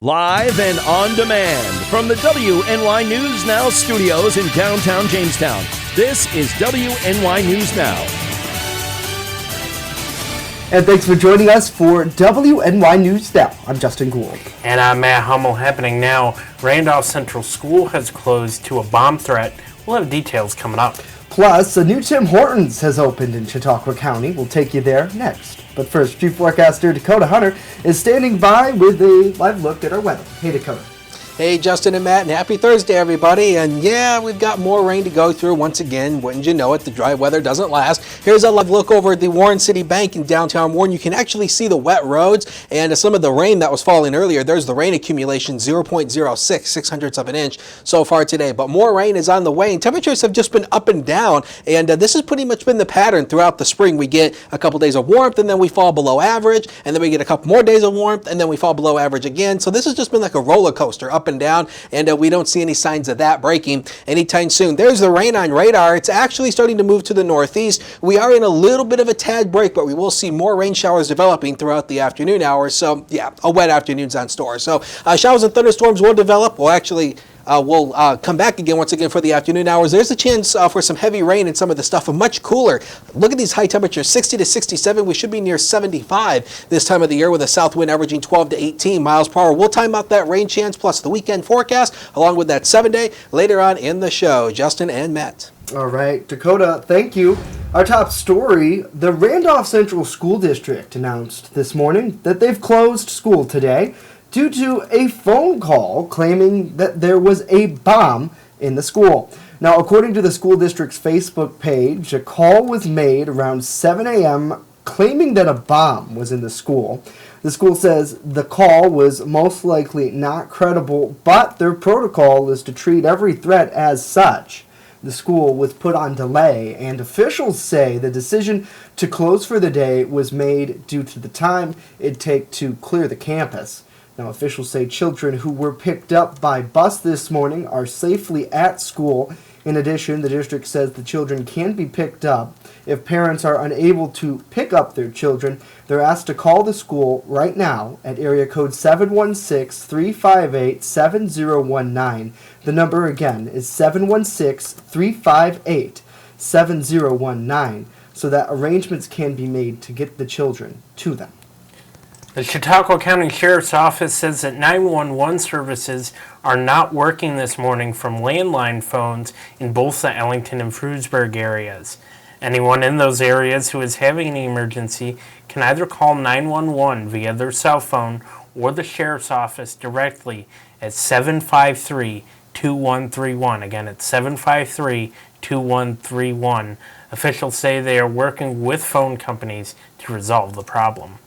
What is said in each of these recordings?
Live and on demand from the WNY News Now studios in downtown Jamestown. This is WNY News Now. And thanks for joining us for WNY News Now. I'm Justin Gould. And I'm Matt Hummel. Happening now, Randolph Central School has closed to a bomb threat. We'll have details coming up. Plus, a new Tim Hortons has opened in Chautauqua County. We'll take you there next. But first, Chief Forecaster Dakota Hunter is standing by with a live look at our weather. Hey, Dakota. Hey, Justin and Matt, and happy Thursday, everybody. And yeah, we've got more rain to go through once again. Wouldn't you know it, the dry weather doesn't last. Here's a live look over at the Warren City Bank in downtown Warren. You can actually see the wet roads and some of the rain that was falling earlier. There's the rain accumulation, 0.06, 600ths of an inch so far today. But more rain is on the way, and temperatures have just been up and down. And this has pretty much been the pattern throughout the spring. We get a couple days of warmth, and then we fall below average. And then we get a couple more days of warmth, and then we fall below average again. So this has just been like a roller coaster, up and down, and we don't see any signs of that breaking anytime soon. There's the rain on radar. It's actually starting to move to the northeast. We are in a little bit of a tad break, but we will see more rain showers developing throughout the afternoon hours. So yeah, a wet afternoon's on store. So showers and thunderstorms will develop. We'll come back again once again for the afternoon hours. There's a chance for some heavy rain and some of the stuff much cooler. Look at these high temperatures, 60 to 67. We should be near 75 this time of the year with a south wind averaging 12 to 18 miles per hour. We'll time out that rain chance plus the weekend forecast along with that 7-day later on in the show. Justin and Matt. All right, Dakota, thank you. Our top story, the Randolph Central School District announced this morning that they've closed school today due to a phone call claiming that there was a bomb in the school. Now, according to the school district's Facebook page, a call was made around 7 a.m. claiming that a bomb was in the school. The school says the call was most likely not credible, but their protocol is to treat every threat as such. The school was put on delay, and officials say the decision to close for the day was made due to the time it'd take to clear the campus. Now, officials say children who were picked up by bus this morning are safely at school. In addition, the district says the children can be picked up. If parents are unable to pick up their children, they're asked to call the school right now at area code 716-358-7019. The number again is 716-358-7019 so that arrangements can be made to get the children to them. The Chautauqua County Sheriff's Office says that 911 services are not working this morning from landline phones in both the Ellington and Frewsburg areas. Anyone in those areas who is having an emergency can either call 911 via their cell phone or the Sheriff's Office directly at 753-2131. Again, it's 753-2131. Officials say they are working with phone companies to resolve the problem.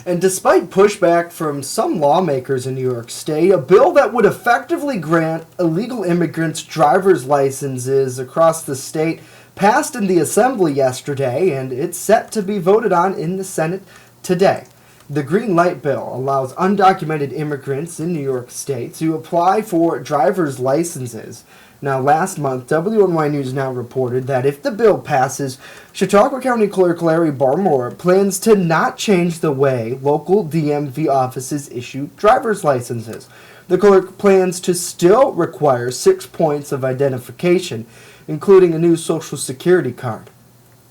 And despite pushback from some lawmakers in New York State, a bill that would effectively grant illegal immigrants driver's licenses across the state passed in the Assembly yesterday, and it's set to be voted on in the Senate today. The Green Light Bill allows undocumented immigrants in New York State to apply for driver's licenses. Now, last month, WNY News Now reported that if the bill passes, Chautauqua County Clerk Larry Barmore plans to not change the way local DMV offices issue driver's licenses. The clerk plans to still require 6 points of identification, including a new Social Security card.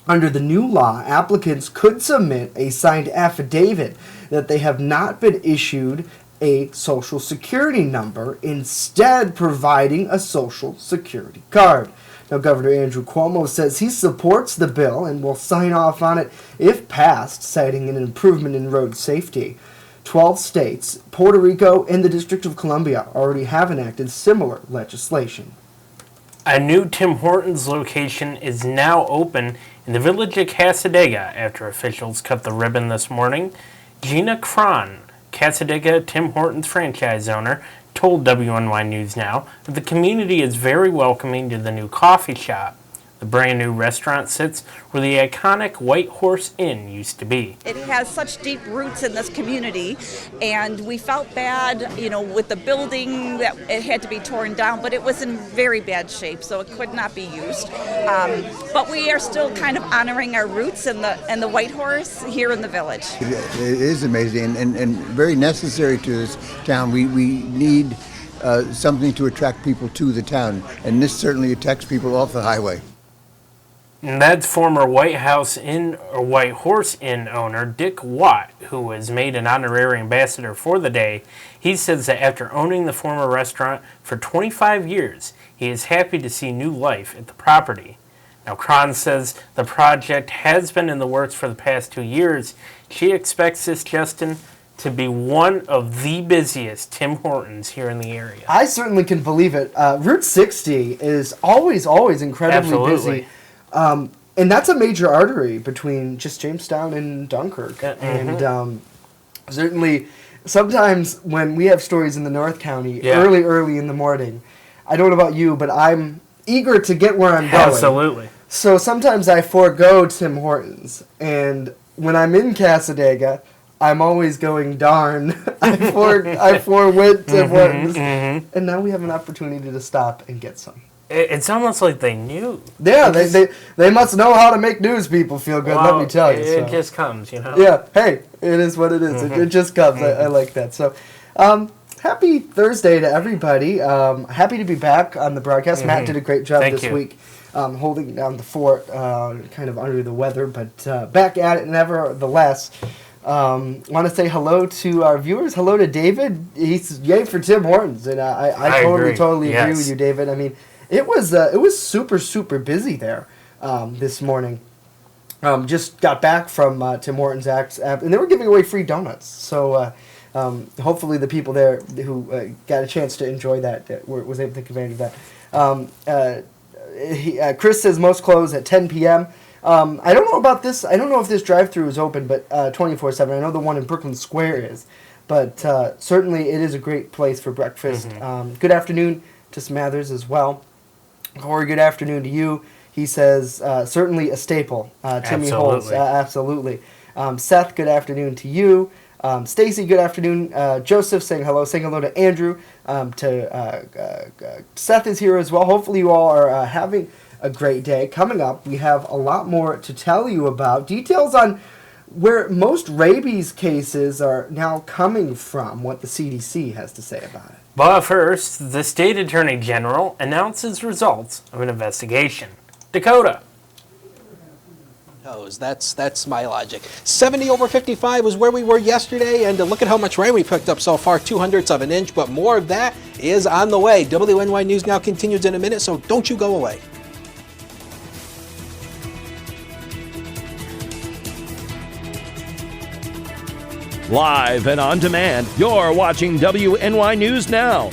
Under the new law, applicants could submit a signed affidavit that they have not been issued a Social Security number, instead providing a Social Security card. Now, Governor Andrew Cuomo says he supports the bill and will sign off on it if passed, citing an improvement in road safety. 12 states, Puerto Rico, and the District of Columbia already have enacted similar legislation. A new Tim Hortons location is now open in the village of Cassadaga after officials cut the ribbon this morning. Gina Cron, Cassadaga Tim Hortons franchise owner, told WNY News Now that the community is very welcoming to the new coffee shop. The brand new restaurant sits where the iconic White Horse Inn used to be. It has such deep roots in this community, and we felt bad, with the building that it had to be torn down, but it was in very bad shape, so it could not be used. But we are still kind of honoring our roots and the White Horse here in the village. It is amazing and very necessary to this town. We need something to attract people to the town, and this certainly attracts people off the highway. And that's former White Horse Inn owner Dick Watt, who was made an honorary ambassador for the day. He says that after owning the former restaurant for 25 years, he is happy to see new life at the property. Now, Cron says the project has been in the works for the past 2 years. She expects this, Justin, to be one of the busiest Tim Hortons here in the area. I certainly can believe it. Route 60 is always incredibly busy. And that's a major artery between just Jamestown and Dunkirk. And certainly, sometimes when we have stories in the North County, early in the morning, I don't know about you, but I'm eager to get where I'm going. Absolutely. So sometimes I forego Tim Hortons. And when I'm in Cassadaga, I'm always going, darn, I forewent Tim Hortons. And now we have an opportunity to stop and get some. It's almost like they knew. Yeah, they must know how to make news people feel good, let me tell you. It just comes, Yeah, hey, it is what it is. It just comes. I like that. So, happy Thursday to everybody. Happy to be back on the broadcast. Matt did a great job this week holding down the fort, kind of under the weather, but back at it nevertheless. Want to say hello to our viewers. Hello to David. He's yay for Tim Hortons, and I totally agree with you, David. I mean, it was super busy there this morning. Just got back from Tim Hortons app, and they were giving away free donuts. So hopefully the people there who got a chance to enjoy that was able to take advantage of that. Chris says most close at 10 p.m. I don't know about this. I don't know if this drive-thru is open, but 24/7. I know the one in Brooklyn Square is, but certainly it is a great place for breakfast. Good afternoon to Smathers as well. Corey, good afternoon to you. He says certainly a staple. Timmy Holtz, absolutely. Seth, good afternoon to you. Stacy, good afternoon. Joseph saying hello to Andrew. Seth is here as well. Hopefully you all are having a great day. Coming up, we have a lot more to tell you about. Details on where most rabies cases are now coming from, what the CDC has to say about it. But first, the State Attorney General announces results of an investigation. Dakota. That's my logic. 70 over 55 was where we were yesterday, and look at how much rain we picked up so far, 0.02 of an inch, but more of that is on the way. WNY News Now continues in a minute, so don't you go away. Live and on demand, you're watching WNY News Now.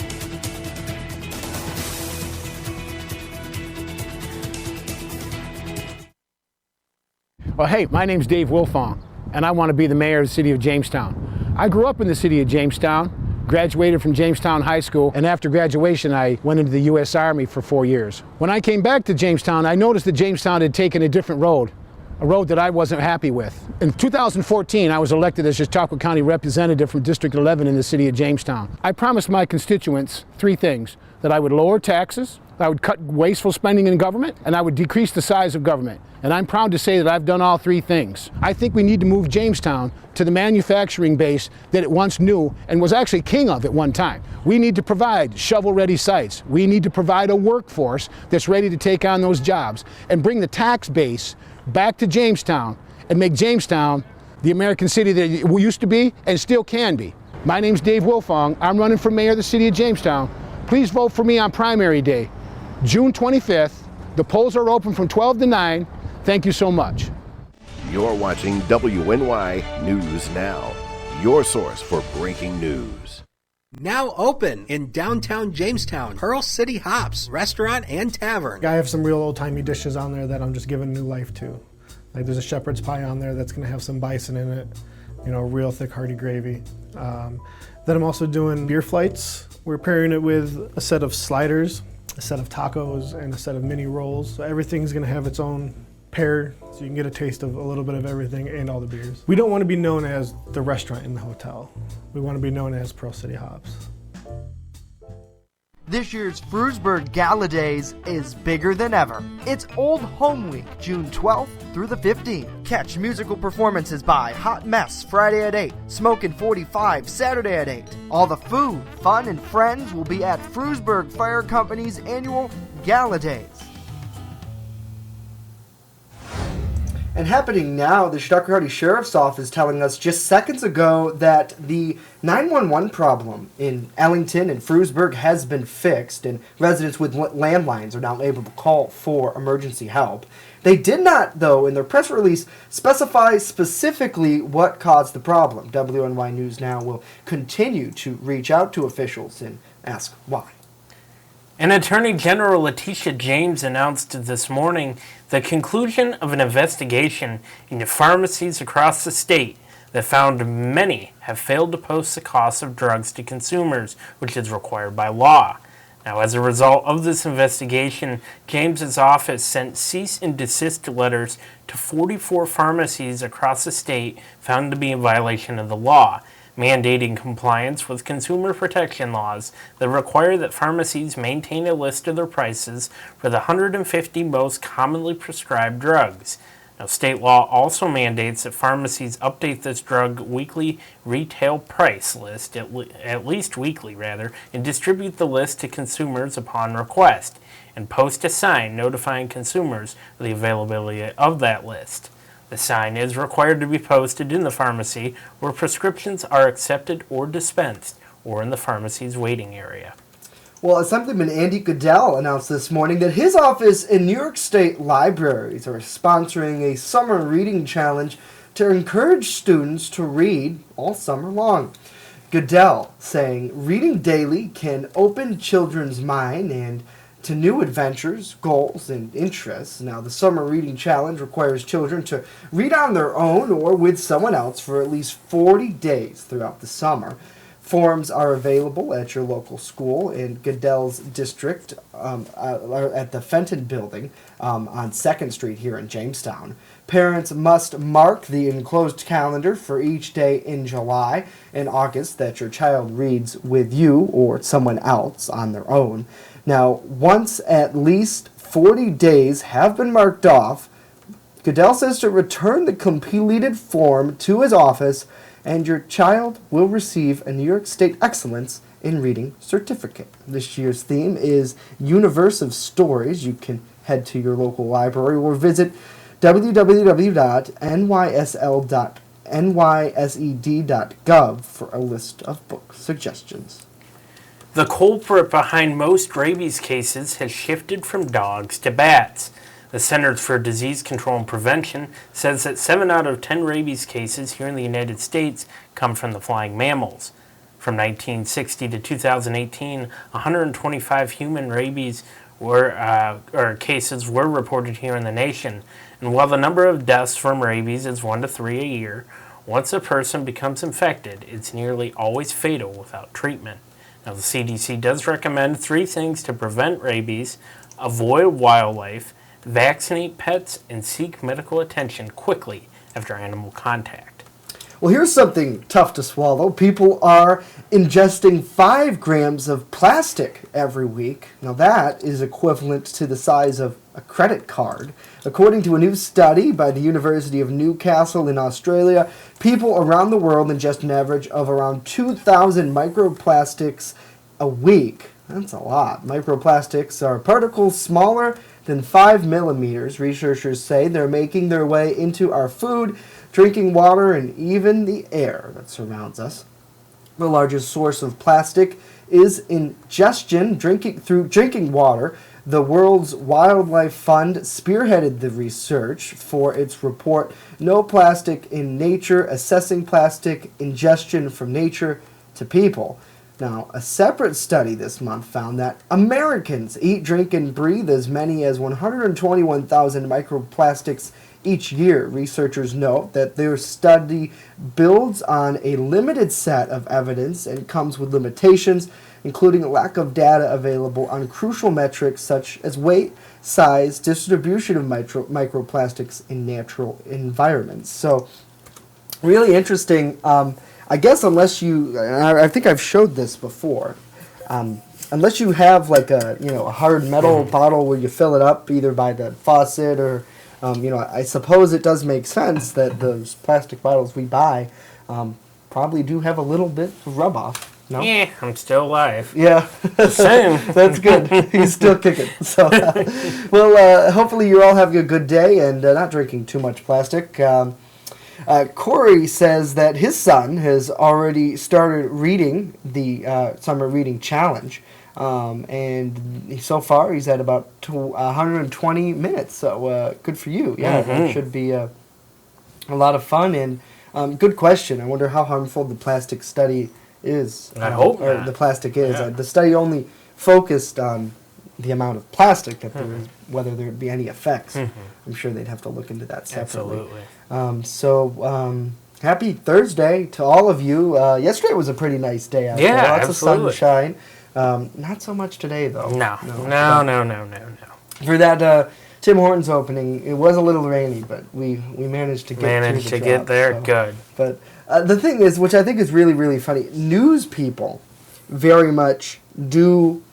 Well, hey, my name's Dave Wilfong, and I want to be the mayor of the city of Jamestown. I grew up in the city of Jamestown, graduated from Jamestown High School, and after graduation, I went into the U.S. Army for 4 years. When I came back to Jamestown, I noticed that Jamestown had taken a different road, a road that I wasn't happy with. In 2014, I was elected as Chautauqua County representative from District 11 in the city of Jamestown. I promised my constituents 3 things: that I would lower taxes, I would cut wasteful spending in government, and I would decrease the size of government. And I'm proud to say that I've done all 3 things. I think we need to move Jamestown to the manufacturing base that it once knew and was actually king of at one time. We need to provide shovel-ready sites. We need to provide a workforce that's ready to take on those jobs and bring the tax base back to Jamestown and make Jamestown the American city that it used to be and still can be. My name's Dave Wilfong. I'm running for mayor of the city of Jamestown. Please vote for me on primary day, June 25th. The polls are open from 12 to 9. Thank you so much. You're watching WNY News Now, your source for breaking news. Now open in downtown Jamestown, Pearl City Hops Restaurant and Tavern. I have some real old-timey dishes on there that I'm just giving new life to. Like there's a shepherd's pie on there that's going to have some bison in it, real thick hearty gravy. Then I'm also doing beer flights. We're pairing it with a set of sliders. a set of tacos, and a set of mini rolls. So everything's gonna have its own pair, so you can get a taste of a little bit of everything and all the beers. We don't want to be known as the restaurant in the hotel. We want to be known as Pearl City Hops. This year's Frewsburg Gala Days is bigger than ever. It's Old Home Week, June 12th through the 15th. Catch musical performances by Hot Mess Friday at 8, Smokin' 45 Saturday at 8. All the food, fun, and friends will be at Frewsburg Fire Company's annual Gala Days. And happening now, the Chautauqua County Sheriff's Office telling us just seconds ago that the 911 problem in Ellington and Frewsburg has been fixed, and residents with landlines are now able to call for emergency help. They did not, though, in their press release, specify specifically what caused the problem. WNY News Now will continue to reach out to officials and ask why. And Attorney General Letitia James announced this morning the conclusion of an investigation into pharmacies across the state that found many have failed to post the cost of drugs to consumers, which is required by law. Now, as a result of this investigation, James's office sent cease and desist letters to 44 pharmacies across the state found to be in violation of the law, mandating compliance with consumer protection laws that require that pharmacies maintain a list of their prices for the 150 most commonly prescribed drugs. Now, state law also mandates that pharmacies update this drug weekly retail price list, at least weekly rather, and distribute the list to consumers upon request, and post a sign notifying consumers of the availability of that list. The sign is required to be posted in the pharmacy where prescriptions are accepted or dispensed, or in the pharmacy's waiting area. Well, Assemblyman Andy Goodell announced this morning that his office and New York State libraries are sponsoring a summer reading challenge to encourage students to read all summer long. Goodell saying reading daily can open children's mind and to new adventures, goals, and interests. Now, the Summer Reading Challenge requires children to read on their own or with someone else for at least 40 days throughout the summer. Forms are available at your local school in Goodell's district at the Fenton Building on 2nd Street here in Jamestown. Parents must mark the enclosed calendar for each day in July and August that your child reads with you or someone else on their own. Now, once at least 40 days have been marked off, Goodell says to return the completed form to his office and your child will receive a New York State Excellence in Reading certificate. This year's theme is Universe of Stories. You can head to your local library or visit www.nysl.nysed.gov for a list of book suggestions. The culprit behind most rabies cases has shifted from dogs to bats. The Centers for Disease Control and Prevention says that 7 out of 10 rabies cases here in the United States come from the flying mammals. From 1960 to 2018, 125 human rabies cases were reported here in the nation. And while the number of deaths from rabies is 1 to 3 a year, once a person becomes infected, it's nearly always fatal without treatment. Now, the CDC does recommend 3 things to prevent rabies: avoid wildlife, vaccinate pets, and seek medical attention quickly after animal contact. Well, here's something tough to swallow. People are ingesting 5 grams of plastic every week. Now, that is equivalent to the size of a credit card. According to a new study by the University of Newcastle in Australia, people around the world ingest an average of around 2,000 microplastics a week. That's a lot. Microplastics are particles smaller than 5 millimeters. Researchers say they're making their way into our food, drinking water, and even the air that surrounds us. The largest source of plastic is ingestion through drinking water. The World's Wildlife Fund spearheaded the research for its report, No Plastic in Nature, Assessing Plastic Ingestion from Nature to People. Now, a separate study this month found that Americans eat, drink, and breathe as many as 121,000 microplastics Each year, researchers note that their study builds on a limited set of evidence and comes with limitations, including a lack of data available on crucial metrics such as weight, size, distribution of microplastics in natural environments. So, really interesting. I guess unless you, I think I've showed this before, unless you have like a hard metal bottle where you fill it up either by the faucet or, I suppose it does make sense that those plastic bottles we buy probably do have a little bit of rub off. No? Yeah, I'm still alive. Yeah, Same. That's good. He's still kicking. So, hopefully you're all having a good day and not drinking too much plastic. Corey says that his son has already started reading the Summer Reading Challenge, and so far he's at about 120 minutes. So good for you. Yeah, that should be a lot of fun. And good question. I wonder how harmful the plastic study is. I hope or not. the plastic is. Yeah. The study only focused on the amount of plastic that there is, whether there would be any effects. I'm sure they'd have to look into that separately. Absolutely. Happy Thursday to all of you. Yesterday was a pretty nice day out there. Lots absolutely. of sunshine. Not so much today, though. No. For that Tim Hortons opening, it was a little rainy, but we managed to get there. So. Good. But the thing is, which I think is really, really funny, news people very much do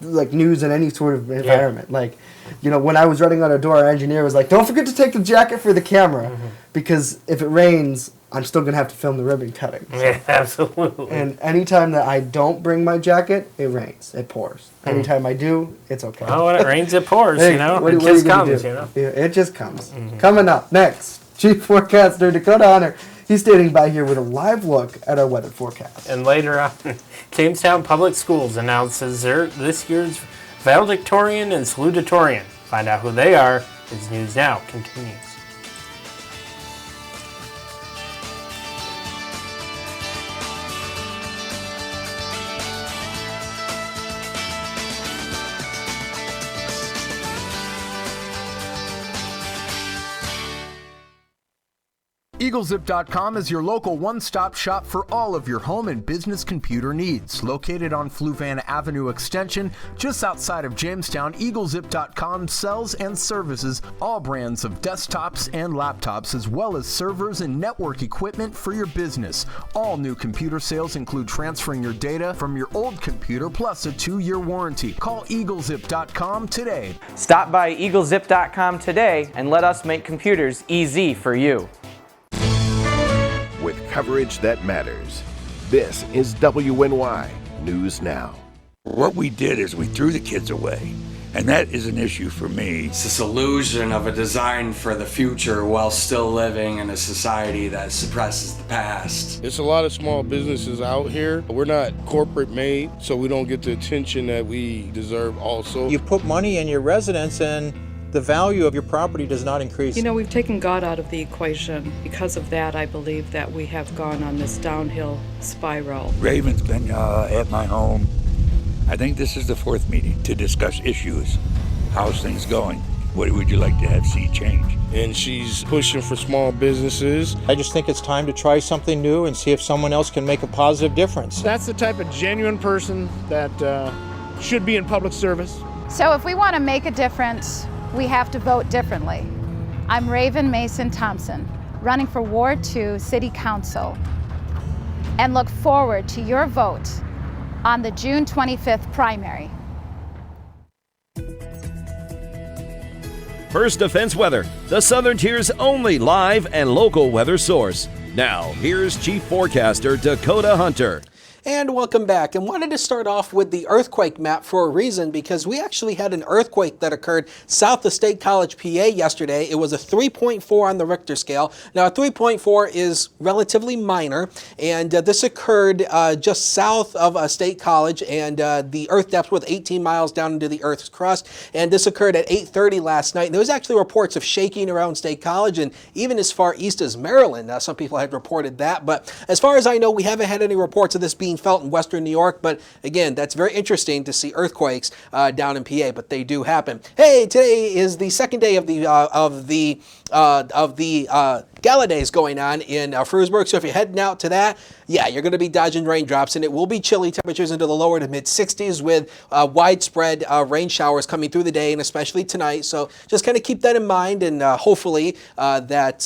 like news in any sort of environment. Like, when I was running out a door, our engineer was like, don't forget to take the jacket for the camera, because if it rains, I'm still going to have to film the ribbon cutting. So. Yeah, absolutely. And anytime that I don't bring my jacket, it rains. It pours. Anytime I do, it's okay. Oh, when it rains, it pours, Hey, it just comes, Yeah, it just comes. Coming up next, Chief Forecaster Dakota Hunter. He's standing by here with a live look at our weather forecast. And later on, Jamestown Public Schools announces this year's valedictorian and salutatorian. Find out who they are as News Now continues. EagleZip.com is your local one-stop shop for all of your home and business computer needs. Located on Fluvan Avenue Extension, just outside of Jamestown, EagleZip.com sells and services all brands of desktops and laptops, as well as servers and network equipment for your business. All new computer sales include transferring your data from your old computer, plus a 2-year warranty. Call EagleZip.com today. Stop by EagleZip.com today and let us make computers easy for you. With coverage that matters, this is WNY News Now. What we did is we threw the kids away, and that is an issue for me. It's this illusion of a design for the future while still living in a society that suppresses the past. It's a lot of small businesses out here. We're not corporate made, so we don't get the attention that we deserve also. You put money in your residence and the value of your property does not increase. We've taken God out of the equation. Because of that, I believe that we have gone on this downhill spiral. Raven's been at my home. I think this is the 4th meeting to discuss issues. How's things going? What would you like to see change? And she's pushing for small businesses. I just think it's time to try something new and see if someone else can make a positive difference. That's the type of genuine person that should be in public service. So if we want to make a difference, we have to vote differently. I'm Raven Mason Thompson, running for Ward 2 City Council, and look forward to your vote on the June 25th primary. First Defense Weather, the Southern Tier's only live and local weather source. Now, here's Chief Forecaster Dakota Hunter. And welcome back. And wanted to start off with the earthquake map for a reason, because we actually had an earthquake that occurred south of State College, PA yesterday. It was a 3.4 on the Richter scale. Now, a 3.4 is relatively minor, and this occurred just south of State College, and the earth depth was 18 miles down into the Earth's crust. And this occurred at 8:30 last night. And there was actually reports of shaking around State College and even as far east as Maryland. Some people had reported that, but as far as I know, we haven't had any reports of this being felt in Western New York, but again, that's very interesting to see earthquakes down in PA, but they do happen. Hey, today is the second day of the Gala Days going on in Frewsburg, so if you're heading out to that, yeah, you're going to be dodging raindrops, and it will be chilly temperatures into the lower to mid 60s with widespread rain showers coming through the day, and especially tonight. So just kind of keep that in mind, and hopefully that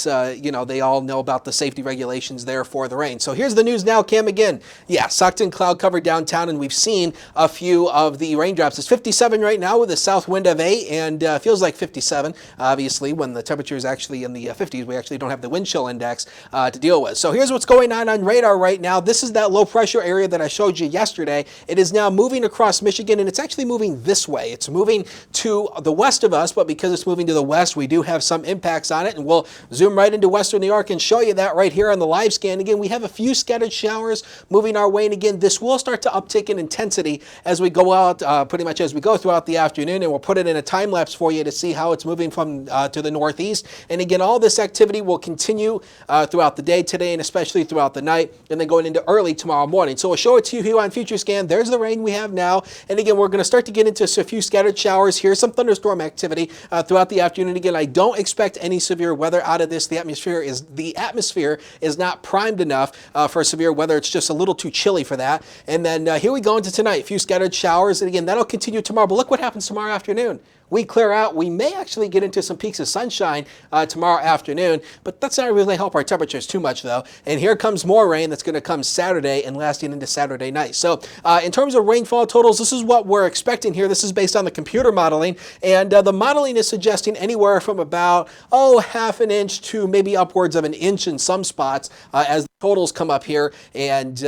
they all know about the safety regulations there for the rain. So here's the news now, Cam, again. Yeah, Stockton cloud cover downtown, and we've seen a few of the raindrops. It's 57 right now with a south wind of 8, and feels like 57. Obviously, when the temperature is actually in the 50s, we actually don't have the wind chill index to deal with. So here's what's going on radar right now. This is that low pressure area that I showed you yesterday. It is now moving across Michigan, and it's actually moving this way. It's moving to the west of us, but because it's moving to the west, we do have some impacts on it, and we'll zoom right into Western New York and show you that right here on the live scan. Again, we have a few scattered showers moving our way, and again, this will start to uptick in intensity as we go out, pretty much as we go throughout the afternoon, and we'll put it in a time lapse for you to see how it's moving from to the northeast. And again, all this activity will continue throughout the day today, and especially throughout the night, and then going into early tomorrow morning. So we'll show it to you here on Future Scan. There's the rain we have now, and again, we're going to start to get into a few scattered showers. Here's some thunderstorm activity throughout the afternoon. Again, I don't expect any severe weather out of this. The atmosphere is not primed enough for severe weather. It's just a little too chilly for that. And then here we go into tonight. A few scattered showers, and again, that'll continue tomorrow. But look what happens tomorrow afternoon. We clear out. We may actually get into some peaks of sunshine tomorrow afternoon, but that's not really help our temperatures too much, though. And here comes more rain that's going to come Saturday and lasting into Saturday night. So in terms of rainfall totals, this is what we're expecting here. This is based on the computer modeling, and the modeling is suggesting anywhere from about, half an inch to maybe upwards of an inch in some spots as the totals come up here. And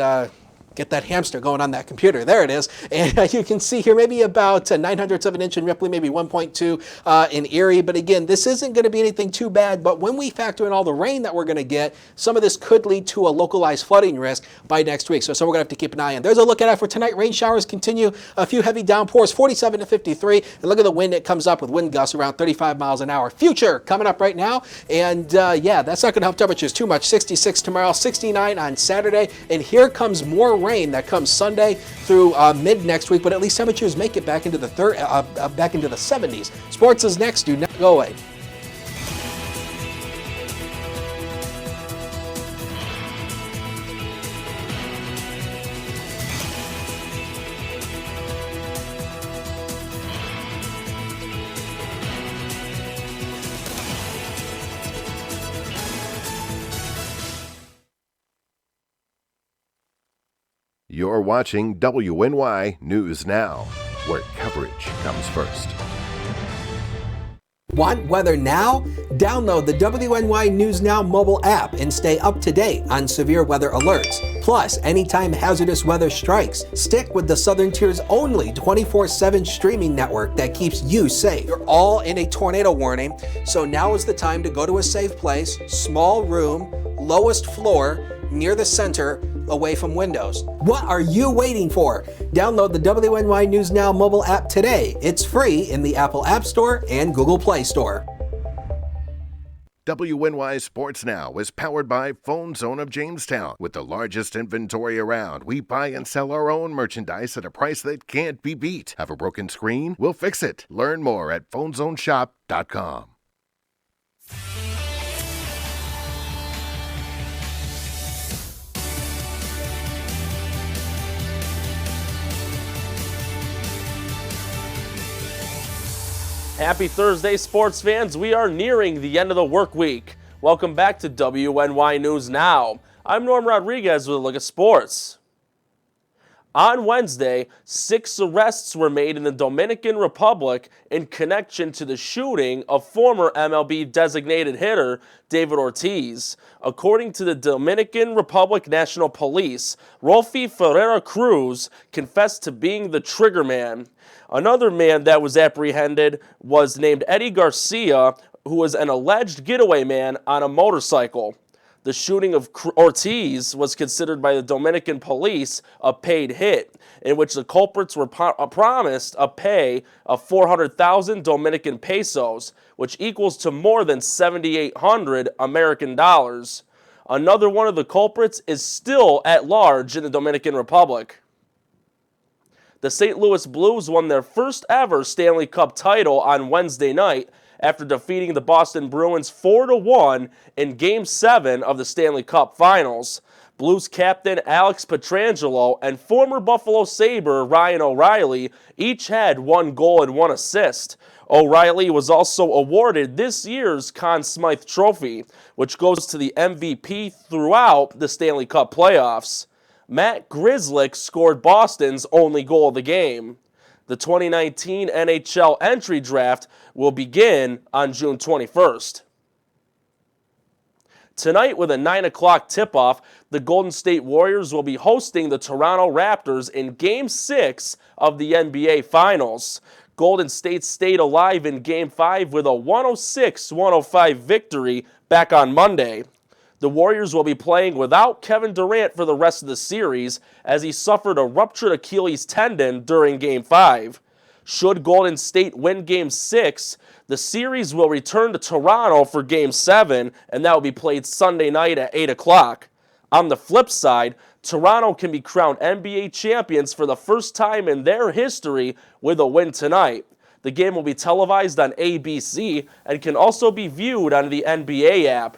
get that hamster going on that computer. There it is. And you can see here maybe about 9/100 of an inch in Ripley, maybe 1.2 in Erie. But again, this isn't going to be anything too bad. But when we factor in all the rain that we're going to get, some of this could lead to a localized flooding risk by next week. So we're going to have to keep an eye on. There's a look at it for tonight. Rain showers continue. A few heavy downpours, 47 to 53. And look at the wind. It comes up with wind gusts around 35 miles an hour. Future coming up right now. And yeah, that's not going to help temperatures too much. 66 tomorrow, 69 on Saturday. And here comes more rain that comes Sunday through mid next week, but at least temperatures make it back into the back into the 70s. Sports is next. Do not go away. You're watching WNY News Now, where coverage comes first. Want weather now? Download the WNY News Now mobile app and stay up to date on severe weather alerts. Plus, anytime hazardous weather strikes, stick with the Southern Tier's only 24/7 streaming network that keeps you safe. You're all in a tornado warning, so now is the time to go to a safe place, small room, lowest floor, near the center, away from windows. What are you waiting for? Download the WNY News Now mobile app today. It's free in the Apple App Store and Google Play Store. WNY Sports Now is powered by Phone Zone of Jamestown. With the largest inventory around, we buy and sell our own merchandise at a price that can't be beat. Have a broken screen? We'll fix it. Learn more at phonezoneshop.com. Happy Thursday, sports fans. We are nearing the end of the work week. Welcome back to WNY News Now. I'm Norm Rodriguez with a look at sports. On Wednesday, 6 arrests were made in the Dominican Republic in connection to the shooting of former MLB designated hitter David Ortiz. According to the Dominican Republic National Police, Rolfi Ferreira Cruz confessed to being the trigger man. Another man that was apprehended was named Eddie Garcia, who was an alleged getaway man on a motorcycle. The shooting of Ortiz was considered by the Dominican police a paid hit, in which the culprits were promised a pay of 400,000 Dominican pesos, which equals to more than 7,800 American dollars. Another one of the culprits is still at large in the Dominican Republic. The St. Louis Blues won their first ever Stanley Cup title on Wednesday night after defeating the Boston Bruins 4-1 in Game 7 of the Stanley Cup Finals. Blues captain Alex Pietrangelo and former Buffalo Sabre Ryan O'Reilly each had 1 goal and 1 assist. O'Reilly was also awarded this year's Conn Smythe Trophy, which goes to the MVP throughout the Stanley Cup playoffs. Matt Grzelcyk scored Boston's only goal of the game. The 2019 NHL entry draft will begin on June 21st. Tonight, with a 9 o'clock tip-off, the Golden State Warriors will be hosting the Toronto Raptors in Game 6 of the NBA Finals. Golden State stayed alive in Game 5 with a 106-105 victory back on Monday. The Warriors will be playing without Kevin Durant for the rest of the series as he suffered a ruptured Achilles tendon during Game 5. Should Golden State win Game 6, the series will return to Toronto for Game 7, and that will be played Sunday night at 8 o'clock. On the flip side, Toronto can be crowned NBA champions for the first time in their history with a win tonight. The game will be televised on ABC and can also be viewed on the NBA app.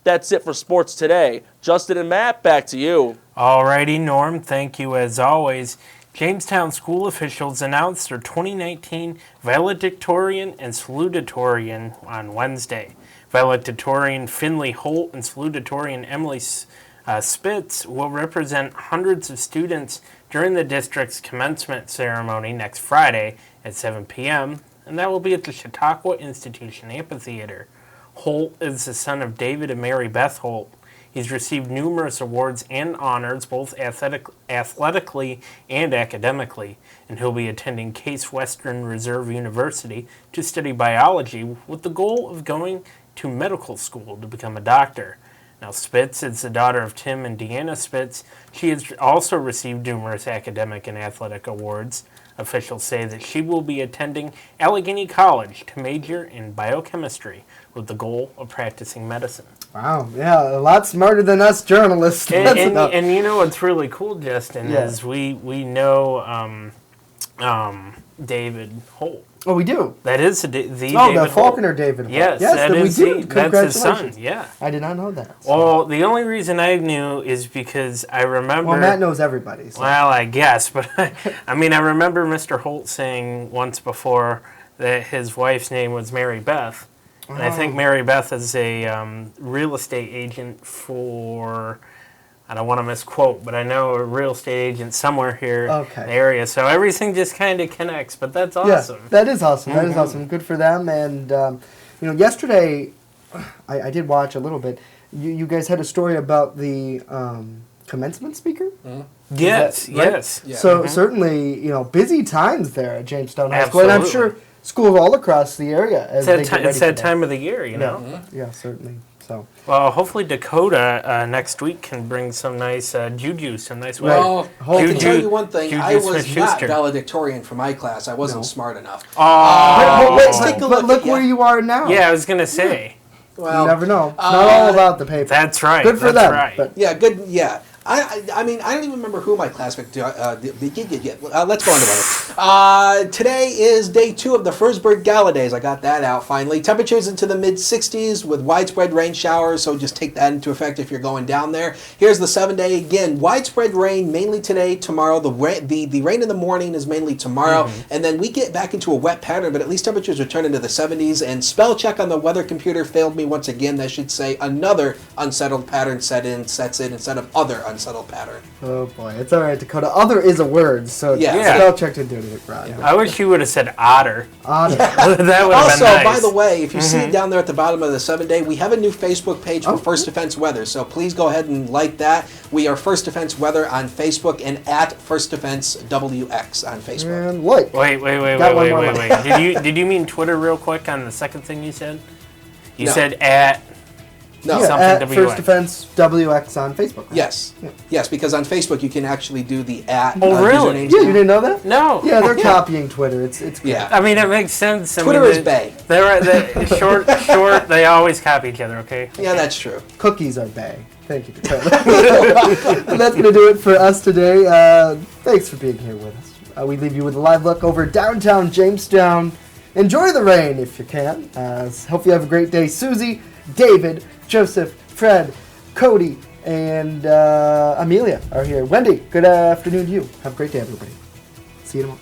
That's it for sports today. Justin and Matt, back to you. Alrighty, Norm. Thank you as always. Jamestown school officials announced their 2019 valedictorian and salutatorian on Wednesday. Valedictorian Finley Holt and salutatorian Emily Spitz will represent hundreds of students during the district's commencement ceremony next Friday at 7 p.m., and that will be at the Chautauqua Institution Amphitheater. Holt is the son of David and Mary Beth Holt. He's received numerous awards and honors, both athletically and academically, and he'll be attending Case Western Reserve University to study biology with the goal of going to medical school to become a doctor. Now, Spitz is the daughter of Tim and Deanna Spitz. She has also received numerous academic and athletic awards. Officials say that she will be attending Allegheny College to major in biochemistry with the goal of practicing medicine. Wow, yeah, a lot smarter than us journalists. And you know what's really cool, Justin, is we know David Holt. Oh, we do? That is the David the Faulkner David Holt. Yes, that is we do. that's his son, yeah. I did not know that. So. Well, the only reason I knew is because I remember... Well, Matt knows everybody. So. Well, I guess, but I remember Mr. Holt saying once before that his wife's name was Mary Beth. And I think Mary Beth is a real estate agent for... I don't want to misquote, but I know a real estate agent somewhere here in the area. So everything just kind of connects, but that's awesome. Yeah, that is awesome. That is awesome. Good for them. And, yesterday, I did watch a little bit. You guys had a story about the commencement speaker? Mm-hmm. Yes, right? yes. Yeah. So certainly, busy times there at Jamestown High School. And I'm sure schools all across the area. As it's that time of the year, you know? Mm-hmm. Yeah, certainly. So. Well, hopefully Dakota next week can bring some nice juju, some nice Well, I can tell you one thing. I was not valedictorian for my class. I wasn't smart enough. Let's take a look. Look where you are now. Yeah, I was going to say. Well, you never know. It's not all about the paper. That's right. Good for them. Right. But yeah, good. Yeah. I don't even remember who my classmate. Let's go on to it. Today is day 2 of the Frostburg Gala Days. I got that out finally. Temperatures into the mid-60s with widespread rain showers, so just take that into effect if you're going down there. Here's the 7-day again. Widespread rain mainly today, tomorrow. The rain in the morning is mainly tomorrow, and then we get back into a wet pattern, but at least temperatures return into the 70s. And spell check on the weather computer failed me once again. That should say another unsettled pattern sets in instead of other unsettled pattern. Oh boy, it's all right, Dakota. Other is a word, so spell check didn't do it right. I wish you would have said otter. Otter. That would have also, been nice. By the way, if you see it down there at the bottom of the 7-day, we have a new Facebook page for First Defense Weather, so please go ahead and like that. We are First Defense Weather on Facebook and at First Defense WX on Facebook. And like. Wait. Did you mean Twitter real quick on the second thing you said? You said at... No. Yeah, Something at WX. First Defense WX on Facebook. Right? Yes. Yeah. Yes, because on Facebook you can actually do the at. Oh, really? usernames Yeah, now. you didn't know that? No. Yeah, they're copying Twitter. It's great. Yeah. I mean, it makes sense. I Twitter mean, is bae. They're short. They always copy each other. Okay. Yeah, that's true. Cookies are bae. Thank you. And that's going to do it for us today. Thanks for being here with us. We leave you with a live look over downtown Jamestown. Enjoy the rain if you can. Hope you have a great day. Susie, David, Joseph, Fred, Cody, and Amelia are here. Wendy, good afternoon to you. Have a great day, everybody. See you tomorrow.